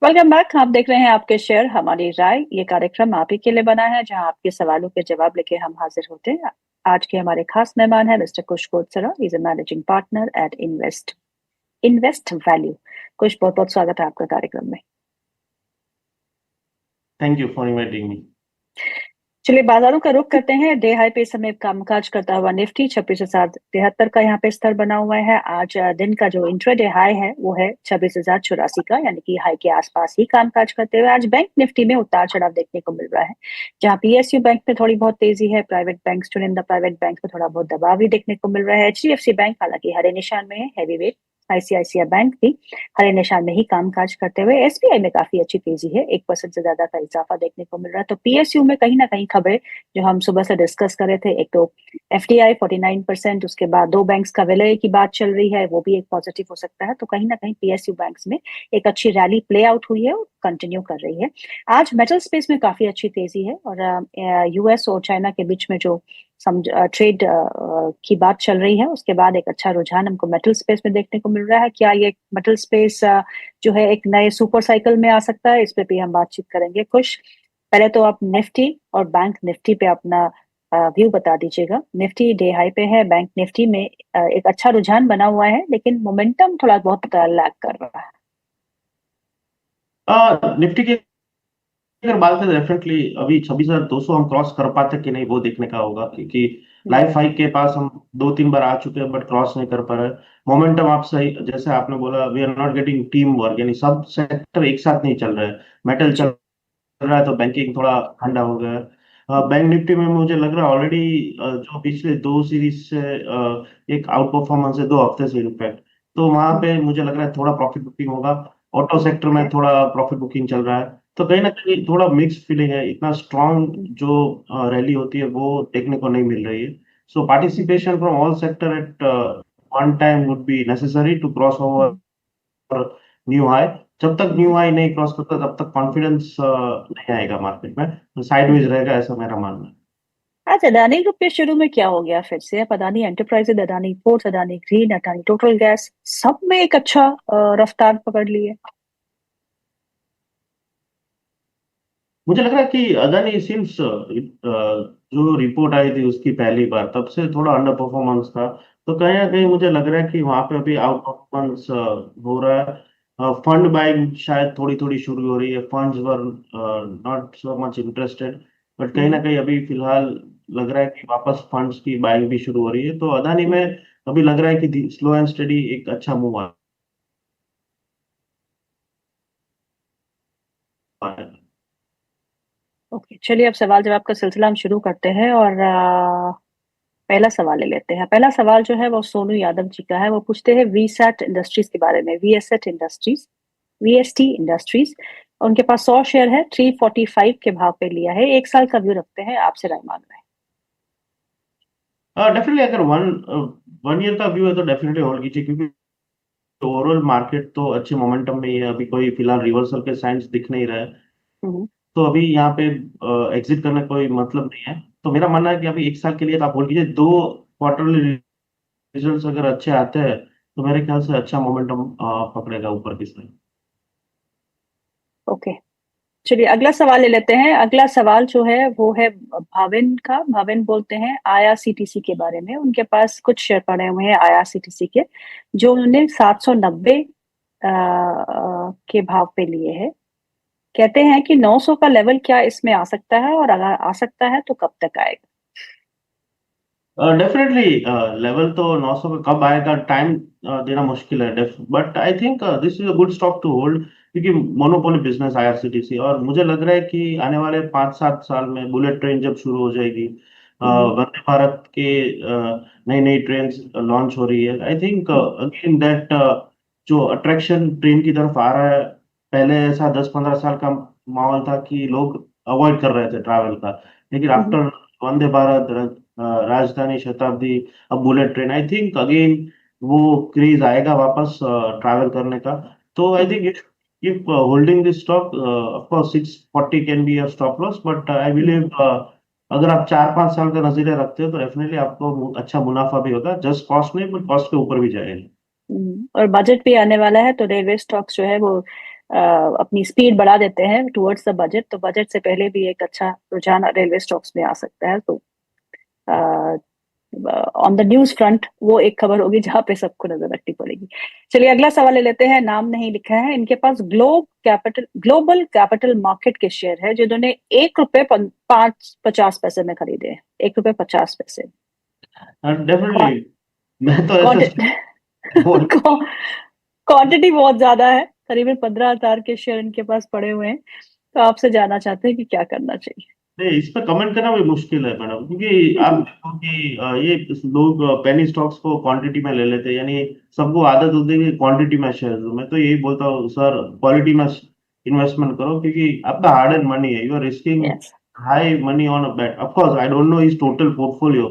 Welcome back. आप देख रहे हैं आपके शेयर हमारी राय। ये कार्यक्रम आप ही के लिए बना है जहां आपके सवालों के जवाब लेके हम हाजिर होते हैं। आज के हमारे खास मेहमान है mister Kush Kotsara. Is a managing partner at invest invest value. Kush, बहुत बहुत स्वागत है आपका कार्यक्रम में। Thank you for inviting me. चलिए बाजारों का रुख करते हैं। डे हाई पे इस समय कामकाज करता हुआ निफ्टी 26,073 का यहाँ पे स्तर बना हुआ है। आज दिन का जो इंट्राडे हाई है वो है 26,084 का, यानी कि हाई के आसपास ही कामकाज करते हुए आज बैंक निफ्टी में उतार चढ़ाव देखने को मिल रहा है। जहाँ पीएसयू बैंक में थोड़ी बहुत तेजी है, private bank the private bank में थोड़ा बहुत दबाव भी देखने को मिल रहा है। एचडीएफसी बैंक हालांकि हरे निशान में है, हैवी वेट। आईसीआईसीआई बैंक भी हरे निशान में ही कामकाज करते हुए। एसबीआई में काफी अच्छी तेजी है, 1% से ज्यादा का इजाफा देखने को मिल रहा है। तो पीएसयू में कहीं ना कहीं खबरें जो हम सुबह से डिस्कस कर रहे थे, एक तो एफडीआई 49%, उसके बाद दो बैंक्स का विलय की बात चल रही है, वो भी एक पॉजिटिव हो सकता है। तो कहीं ना कहीं पीएसयू बैंक्स में एक अच्छी रैली प्ले आउट हुई है और कंटिन्यू कर रही है। आज मेटल स्पेस में काफी अच्छी तेजी है और यूएस और चाइना के बीच में जो ट्रेड की बात चल रही है उसके बाद एक अच्छा रुझान हमको मेटल स्पेस में देखने को मिल रहा है। क्या ये मेटल स्पेस जो है एक नए सुपर साइकिल में आ सकता है, इस पे भी हम बातचीत करेंगे। कुछ पहले तो आप निफ्टी और बैंक निफ्टी पे अपना व्यू बता दीजिएगा। निफ्टी डे हाई पे है, बैंक निफ्टी में एक अच्छा रुझान बना हुआ है लेकिन मोमेंटम थोड़ा बहुत लैग कर रहा है। निफ्टी की अगर बात करें डेफिनेटली अभी 26,200 हम क्रॉस कर पाते कि नहीं वो देखने का होगा, क्योंकि लाइफ हाई के पास हम 2-3 बार आ चुके हैं बट क्रॉस नहीं कर पा रहे। मोमेंटम आप सही जैसे आपने बोला, we are not getting team work, यानी सब सेक्टर एक साथ नहीं चल रहे हैं। मेटल जी। चल रहा है तो बैंकिंग थोड़ा ठंडा हो गया है। बैंक निफ्टी में मुझे लग रहा है ऑलरेडी जो पिछले दो सीरीज से एक आउट परफॉर्मेंस है 2 हफ्ते से इनफैक्ट, तो वहां पे मुझे लग रहा है थोड़ा प्रॉफिट बुकिंग होगा। Auto sector okay. में थोड़ा प्रॉफिट बुकिंग चल रहा है, तो कहीं ना कहीं थोड़ा मिक्स फीलिंग है। इतना स्ट्रांग जो रैली होती है वो देखने को नहीं मिल रही है। So participation from all sector at one time would be necessary to cross over new high. जब तक न्यू हाई नहीं क्रॉस करता तब तक कॉन्फिडेंस नहीं आएगा मार्केट में, तो साइडवेज रहेगा, ऐसा मेरा मानना है। आज अदानी ग्रुप के शुरू में क्या हो गया फिर से? अब Adani enterprises, Adani ports, Adani green, Adani total gas, सब में एक अच्छा रफ्तार पकड़ ली है। मुझे लग रहा है कि अदानी सिंस जो रिपोर्ट आई थी उसकी पहली बार, तब से थोड़ा अंडर परफॉर्मेंस था। तो कहीं ना कहीं मुझे लग रहा है कि वहां पे अभी आउट परफॉर्मेंस हो रहा है। फंड बाइंग शायद थोड़ी थोड़ी शुरू हो रही है। Funds were not so much interested, but कहीं ना हम्म। कहीं अभी फिलहाल लग रहा है कि वापस फंड्स की बाइंग भी शुरू हो रही है। तो अदानी में अभी लग रहा है कि स्लो एंड स्टडी एक अच्छा मूव आ रहा है। ओके, चलिए अब सवाल जवाब का सिलसिला हम शुरू करते हैं और पहला सवाल ले लेते हैं। पहला सवाल जो है वो सोनू यादव जी का है। वो पूछते हैं वीसैट इंडस्ट्रीज के बारे में। वीएसएट इंडस्ट्रीज, वीएसटी इंडस्ट्रीज, उनके पास 100 शेयर है, 345 के भाव पे लिया है। एक साल का व्यू रखते हैं, आपसे राय मांग रहे हैं। डेफिनेटली अगर वन ईयर का व्यू है तो डेफिनेटली होल्ड कीजिए, क्योंकि ओवरऑल मार्केट तो अच्छे मोमेंटम में ही है। अभी कोई फिलहाल रिवर्सल के साइंस दिख नहीं रहे, हम्म। तो अभी यहाँ पे एग्जिट करने का कोई मतलब नहीं है। तो मेरा मानना है कि अभी एक साल के लिए तो आप होल्ड कीजिए। दो क्वार्टरली रिजल्ट्स अगर अच्छे आते हैं तो मेरे ख्याल से अच्छा मोमेंटम पकड़ेगा ऊपर की साइड। ओके, चलिए अगला सवाल ले लेते हैं। अगला सवाल जो है वो है भाविन का। भाविन बोलते हैं आईआरसीटीसी के बारे में। उनके पास कुछ शेयर पड़े हुए हैं आईआरसीटीसी के, जो उन्होंने 790 के भाव पे लिए हैं। कहते हैं कि 900 का लेवल क्या इसमें आ सकता है, और अगर आ सकता है तो कब तक आएगा? डेफिनेटली लेवल तो 900 का कब आएगा, टाइम देना मुश्किल है, but I think this is a good stock to hold, क्योंकि मोनोपोली बिजनेस आईआरसीटीसी। और मुझे लग रहा है कि आने वाले 5-7 साल में बुलेट ट्रेन जब शुरू हो जाएगी, हम्म। वंदे भारत के नई नई ट्रेन लॉन्च हो रही है, आई थिंक अगेन दैट जो अट्रैक्शन ट्रेन की तरफ आ रहा है। पहले ऐसा 10-15 साल का माहौल था कि लोग अवॉइड कर रहे थे ट्रैवल का, लेकिन हम्म। आफ्टर वंदे भारत, राजधानी शताब्दी, अब bullet train, I think again वो क्रेज आएगा वापस ट्रैवल करने का। तो I hmm. Think if keep holding this stock. Of course 640 can be a stop loss, but I hmm. Believe अगर आप 4-5 साल का नजरिया रखते हो तो डेफिनेटली आपको अच्छा मुनाफा भी होगा। जस्ट कॉस्ट नहीं, बट कॉस्ट के ऊपर भी जाएगा। और बजट भी आने वाला है तो रेलवे स्टॉक्स जो है वो अपनी स्पीड बढ़ा देते हैं टुवर्ड्स द बजट, तो बजट से पहले भी एक अच्छा रुझान रेलवे स्टॉक्स में आ सकता है। तो ऑन द न्यूज फ्रंट वो एक खबर होगी जहां पे सबको नजर रखनी पड़ेगी। चलिए अगला सवाल ले लेते हैं, नाम नहीं लिखा है, इनके पास ग्लोबल कैपिटल मार्केट के शेयर है जिन्होंने 1 रुपए 50 पैसे में खरीदे हैं, 1 रुपए 50 पैसे। डेफिनेटली मैं तो ऐसे बोल क्वांटिटी बहुत ज्यादा है, करीबन 15,000 के शेयर इनके पास पड़े हुए हैं। तो आपसे जानना चाहते हैं कि क्या करना चाहिए। नहीं, इस पर कमेंट करना भी मुश्किल है मैडम, क्योंकि आप देखो कि ये लोग पेनी स्टॉक्स को क्वांटिटी में ले लेते हैं, यानी सबको आदत होती है कि क्वांटिटी में शेयर लो। मैं तो यही बोलता हूँ सर, क्वालिटी में इन्वेस्टमेंट करो, क्योंकि आपका हार्ड एंड मनी है, you are risking yes. High money on a bet. Of course I don't know इस टोटल पोर्टफोलियो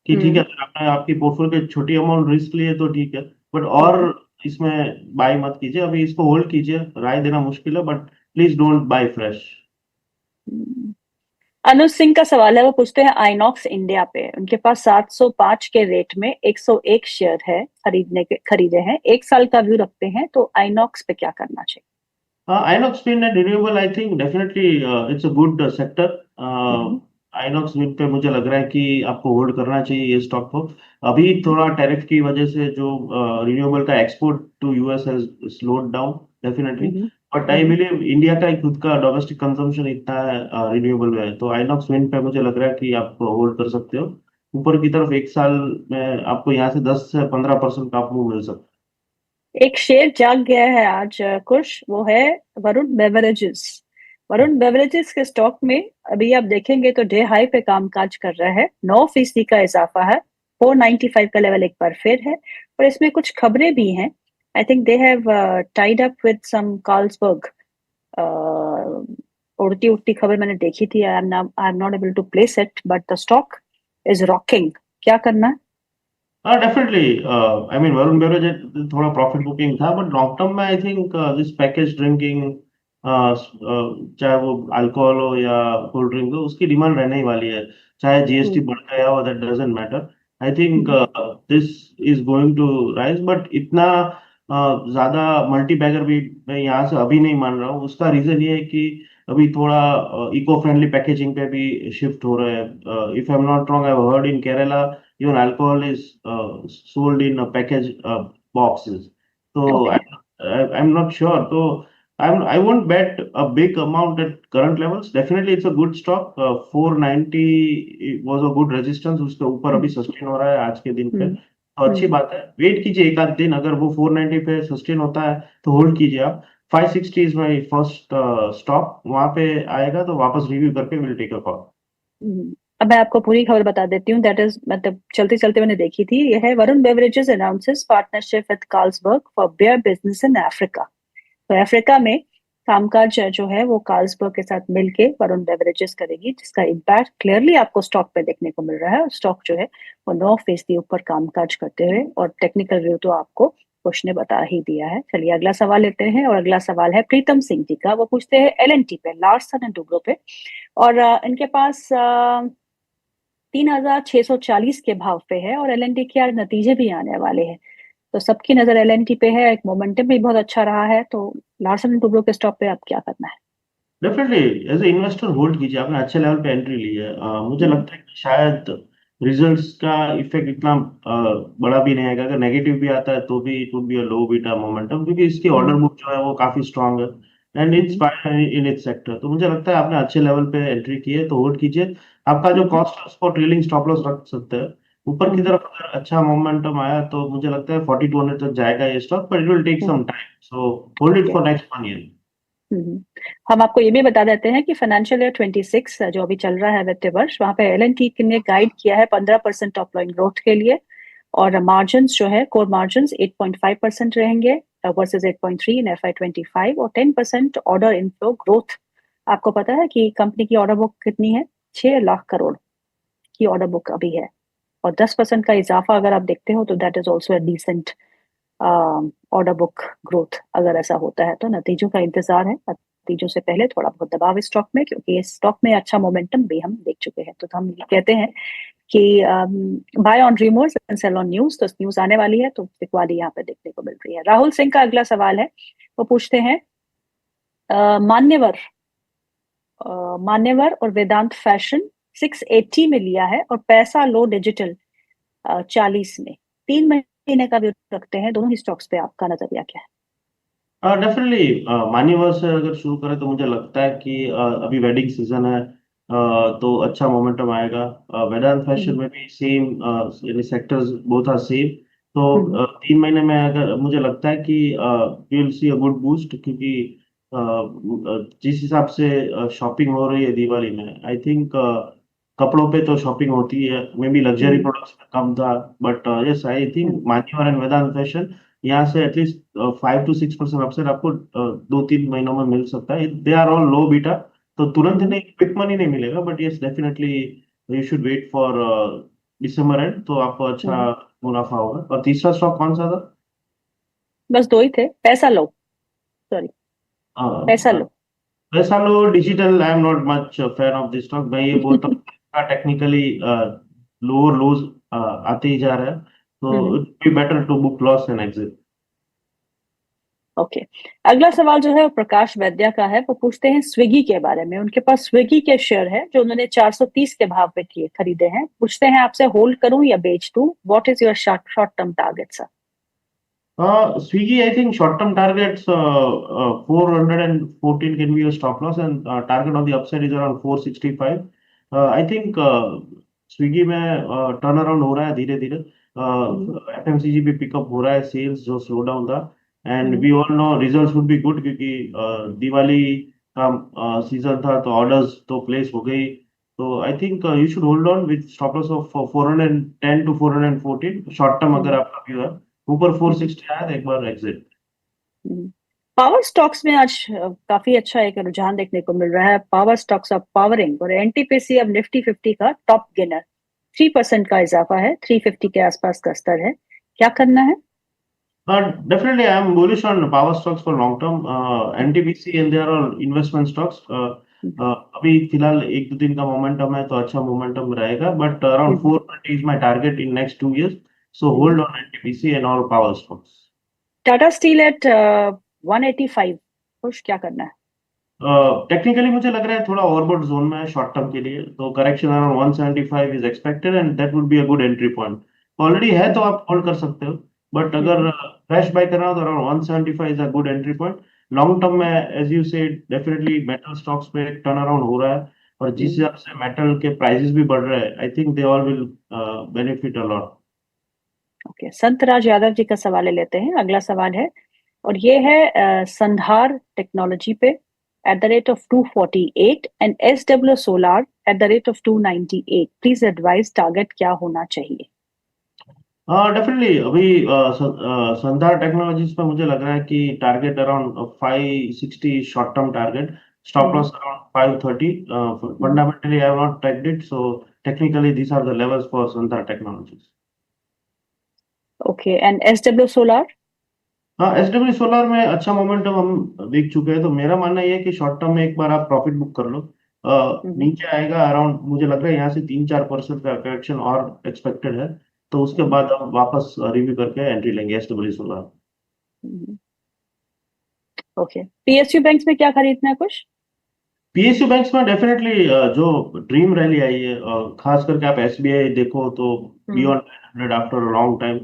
कि ठीक है, हम्म। अगर आपने आपकी पोर्टफोलियो के छोटी अमाउंट रिस्क लिए तो ठीक है, बट और हम्म। इसमें बाय मत कीजिए, अभी इसको होल्ड कीजिए। राय देना मुश्किल है, but please don't buy fresh. Hmm. Anuj Singh का सवाल है, वो पूछते हैं आइनॉक्स इंडिया पे, उनके पास 705 के रेट में 101 शेयर है, खरीदे हैं, 1 साल का व्यू रखते हैं, तो आइनॉक्स पे क्या करना चाहिए। Inox Wind and renewable, I think definitely it's a good sector. Hmm. Inox Wind पे मुझे लग रहा है कि आपको होल्ड करना चाहिए ये स्टॉक को। अभी थोड़ा टैरिफ की वजह से जो रिन्यूएबल का export to US has slowed down definitely, hmm. But I hmm. Believe India का ही खुद का डोमेस्टिक कंजम्पशन इतना है रिन्यूएबल में, तो Inox Wind पे मुझे लग रहा है कि आप होल्ड कर सकते हो। ऊपर की तरफ 1 साल में आपको यहाँ से 10 से 15% का मूव मिल सकता एक शेर जाग गया है आज कुछ, वो है वरुण बेवरेजेस। है। वरुण बेवरेजेस के स्टॉक में अभी आप देखेंगे तो डे हाई पे कामकाज कर रहा है, 9% का इजाफा है, 495 का लेवल एक बार फिर है। और इसमें कुछ खबरें भी हैं, I think they have tied up with some Carlsberg. उड़ती उड़ती खबर मैंने देखी थी, I am not able to place it, but the stock is rocking. क्या करना है। हाँ definitely, I mean Varun beverage थोड़ा प्रॉफिट बुकिंग था, बट लॉन्ग टर्म में I think this package drinking, चाहे वो अल्कोहल हो या कोल्ड ड्रिंक हो, उसकी डिमांड रहने ही वाली है। चाहे जीएसटी हम्म। बढ़ गया हो, that doesn't matter. I think hmm. This is going to rise, but इतना ज्यादा मल्टी बैगर भी मैं यहाँ से अभी नहीं मान रहा हूँ। उसका रीजन ये है कि अभी थोड़ा इको फ्रेंडली पैकेजिंग पे भी शिफ्ट हो रहे हैं। If I am not wrong, I heard in Kerala even alcohol is sold in a package boxes. So okay. I'm not sure. So I won't bet a big amount at current levels. Definitely it's a good stock. 490 was a good resistance. उसके ऊपर अभी हम्म। Sustain हो रहा है आज के दिन पे, हम्म। तो अच्छी हम्म। बात है। वेट कीजिए एक आध दिन, अगर वो 490 पे सस्टेन होता है तो होल्ड कीजिए आप। 560 इज माई फर्स्ट स्टॉप, वहां पे आएगा तो वापस रिव्यू करके विल टेक अ कॉल। अब मैं आपको पूरी खबर बता देती हूँ, दैट इज मतलब चलते चलते मैंने देखी थी, यह है Varun beverages announces partnership with Carlsberg for beer business in Africa. तो अफ्रीका में कामकाज जो है वो कार्लसबर्ग के साथ मिलके वरुण बेवरेजेस करेगी, जिसका इम्पैक्ट क्लियरली आपको स्टॉक पे देखने को मिल रहा है। और स्टॉक जो है वो 9% ऊपर कामकाज करते हुए, और टेक्निकल व्यू तो आपको कुछ ने बता ही दिया है। चलिए अगला सवाल लेते हैं, और अगला सवाल है प्रीतम सिंह जी का, वो पूछते हैं एलएनटी पे, लार्सन एंड टुब्रो पे। और इनके पास 3,640 के भाव पे है, और एलएनटी के यार नतीजे भी आने वाले हैं, तो सबकी नजर एलएनटी पे है, एक मोमेंटम भी बहुत अच्छा रहा है। तो लार्सन एंड टुब्रो के स्टॉक पे आप क्या करना है। Definitely as a investor hold कीजिए, आपने अच्छे लेवल पे एंट्री ली है। मुझे हम्म। लगता है कि शायद रिजल्ट्स का इफेक्ट इतना बड़ा भी नहीं आएगा। अगर नेगेटिव भी आता है तो भी it would be a low beta momentum, क्योंकि इसकी ऑर्डर हम्म। बुक जो है वो काफी स्ट्रांग है and it's hmm. Fine in its sector. तो मुझे लगता है आपने अच्छे लेवल पे एंट्री की है, तो होल्ड कीजिए। आपका जो हम्म। कॉस्ट है उसको ट्रेलिंग स्टॉप लॉस रख सकते हैं। ऊपर की हम्म। तरफ अगर अच्छा मोमेंटम आया तो मुझे लगता है 4200 तक जाएगा ये stock, but it will take hmm. Some time, so hold it okay. For next 1 year. Hmm. हम आपको ये भी बता देते हैं कि फाइनेंशियल ईयर 26 जो अभी चल रहा है वित्तीय वर्ष, वहां पे एलएनटी ने गाइड किया है 15% टॉप लाइन ग्रोथ के लिए, और मार्जिन जो है कोर मार्जिन 8.5% रहेंगे वर्सेज 8.3 इन FY25, और 10% ऑर्डर इनफ्लो ग्रोथ। आपको पता है कि कंपनी की ऑर्डर बुक कितनी है, 6 लाख करोड़ की ऑर्डर बुक अभी है, और 10% का इजाफा अगर आप देखते हो तो that is also a decent order book growth. अगर ऐसा होता है तो नतीजों का इंतजार है, नतीजों से पहले थोड़ा बहुत दबाव इस स्टॉक में, क्योंकि इस स्टॉक में अच्छा मोमेंटम भी हम देख चुके हैं। तो हम ये कहते हैं कि buy on rumours and sell on news, तो न्यूज आने वाली है तो बिकवाली यहाँ पे देखने को मिल रही है। राहुल सिंह का अगला सवाल है, वो पूछते हैं मान्यवर मान्यवर और वेदांत फैशन 680 में लिया है, और पैसा लो डिजिटल 40 में। 3 महीने का व्यू रखते हैं दोनों ही स्टॉक्स पे, आपका नजरिया क्या है? डेफिनेटली मान्यवर से अगर शुरू करें तो मुझे लगता है कि अभी वेडिंग सीजन है, तो अच्छा मोमेंटम आएगा। वेदांत फैशन हम्म। में भी सेम, यानी सेक्टर्स बोथ आर सेम। तो हम्म। 3 महीने में अगर मुझे लगता है कि we will see a good boost, क्योंकि जिस हिसाब से शॉपिंग हो रही है दिवाली में, आई थिंक कपड़ों पे तो शॉपिंग होती है, may be luxury hmm. Products में कम था, बट यस आई थिंक हम्म। मान्यवर एंड वेदांत फैशन यहाँ से एटलीस्ट 5 to 6% अपसेट आपको 2-3 महीनों में मिल सकता है। They are all low beta, तो तुरंत हम्म। नहीं क्विक मनी नहीं मिलेगा, but yes definitely you should wait for December end, तो आपको अच्छा हम्म। मुनाफा होगा। और तीसरा स्टॉक कौन सा था? बस दो ही थे, पैसा लो, sorry, Paisa Lo. Paisa Lo digital, I am not much fan of this stock. मैं ये बोलता हूँ टेक्निकली लोअर लोज आते ही जा रहा है, तो hmm. It be better to book loss and exit. Okay. अगला सवाल जो है वो प्रकाश वैद्या का है। वो पूछते हैं स्विगी के बारे में। उनके पास स्विगी के शेयर है जो उन्होंने 430 के भाव पे किए खरीदे हैं। पूछते हैं आपसे, होल्ड करूं या बेच दूं? What is your short short term target sir? Swiggy, I think short-term targets 414 can be a stop loss, and target on the upside is around 465. I think Swiggy में टर्न अराउंड हो रहा है धीरे धीरे। हम्म। FMCG भी pickup हो रहा है, सेल्स जो स्लो डाउन था, and hmm. We all know results would be good, क्योंकि दिवाली का सीजन था, तो ऑर्डर्स तो प्लेस हो गई। तो I think you should hold on with stop loss of 410 to 414 short term, अगर हम्म। आपका व्यू है। ऊपर हम्म। 460 आया तो एक बार एग्जिट। पावर स्टॉक्स में आज काफी अच्छा एक रुझान देखने को मिल रहा है। पावर स्टॉक्स ऑफ पावरिंग और एनटीपीसी अब निफ्टी 50 का टॉप गेनर। 3% का इजाफा है, 350 के आसपास का स्तर है। क्या करना है? Definitely, I am bullish on power stocks for long term. NTPC and they are all investment stocks. अभी फिलहाल 1-2 दिन का मोमेंटम है, तो अच्छा मोमेंटम रहेगा, but around 420 is my target in next 2 years. So hold on NTPC and all power stocks. Tata steel at 185, खुश, क्या करना है? टेक्निकली मुझे लग रहा है थोड़ा ओवरबॉट जोन में है शॉर्ट टर्म के लिए, तो correction around 175 is expected, and that would be a good entry point. Already है तो आप होल्ड कर सकते हो, बट अगर फ्रेश बाय करना हो तो around 175 is a good entry point. Long term में एज यू से डेफिनेटली मेटल स्टॉक्स पे टर्न अराउंड हो रहा है, और जिस हिसाब से मेटल के प्राइसेस भी बढ़ रहे हैं, I think they all will benefit a lot. Okay, संत राज यादव जी का सवाल ले लेते हैं। अगला सवाल है, और ये है संधार टेक्नोलॉजी पे at the rate of 248 and SW solar at the rate of 298। Please advice target क्या होना चाहिए? हाँ डेफिनेटली, अभी संधार टेक्नोलॉजीज पे मुझे लग रहा है कि target around 560 short term target, stop loss around 530। Fundamentally I have not tracked it, so technically these are the levels for Sandhar technologies. Okay, and SW solar? हाँ, एसडब्ल्यू सोलर में अच्छा मोमेंटम हम देख चुके हैं, तो मेरा मानना ये है कि शॉर्ट टर्म में एक बार आप प्रॉफिट बुक कर लो। नीचे आएगा अराउंड, मुझे लग रहा है यहाँ से 3-4% का करेक्शन और एक्सपेक्टेड है, तो उसके बाद हम वापस रिव्यू करके एंट्री लेंगे S W solar. Okay, PSU banks में क्या खरीदना है कुछ? पीएसयू बैंक्स में डेफिनेटली जो ड्रीम रैली आई है, खास करके आप एसबीआई देखो तो beyond 900 after a long time,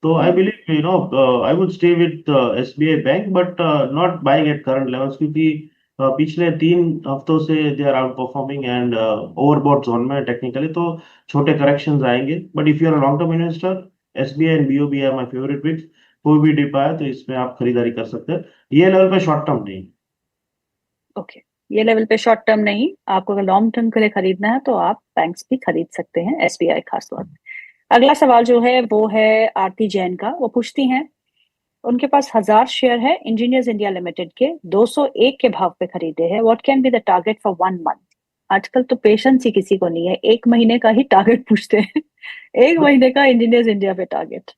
तो I believe I would stay with SBI bank, but not buying at current levels, क्योंकि पिछले 3 हफ्तों से they are outperforming and overbought zone में टेक्निकली, तो छोटे करेक्शंस आएंगे, but if you are a long term investor, SBI and BOB are my favourite picks. कोई भी डिप आया तो इसमें आप खरीदारी कर सकते हैं, ये लेवल पे शॉर्ट टर्म नहीं। ओके, ये लेवल पे शॉर्ट टर्म नहीं, आपको अगर लॉन्ग टर्म के लिए खरीदना है तो आप बैंक्स भी खरीद सकते हैं, SBI खास तौर पे। अगला सवाल जो है वो है आरती जैन का। वो पूछती हैं, उनके पास 1000 शेयर है इंजीनियर्स इंडिया लिमिटेड के, 201 के भाव पे खरीदे हैं। What can be the target for 1 month? आजकल तो पेशेंस ही किसी को नहीं है, 1 महीने का ही टारगेट पूछते हैं। 1 महीने का इंजीनियर्स इंडिया पे टारगेट।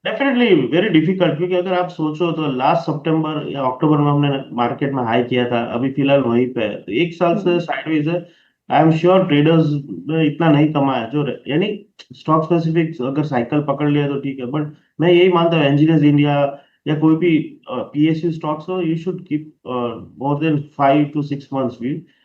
डेफिनेटली वेरी डिफिकल्ट, क्योंकि अगर आप सोचो तो लास्ट सितंबर या अक्टूबर में हमने मार्केट में हाई किया था, अभी फिलहाल वहीं पे है, तो 1 साल से साइडवेज है। आई एम श्योर ट्रेडर्स ने इतना नहीं कमाया, जो यानी स्टॉक स्पेसिफिक अगर साइकिल पकड़ लिया तो ठीक है, बट मैं यही मानता हूँ इंजीनियर्स इंडिया या कोई भी PSU स्टॉक्स हो, you should keep more than 5 to 6 months view.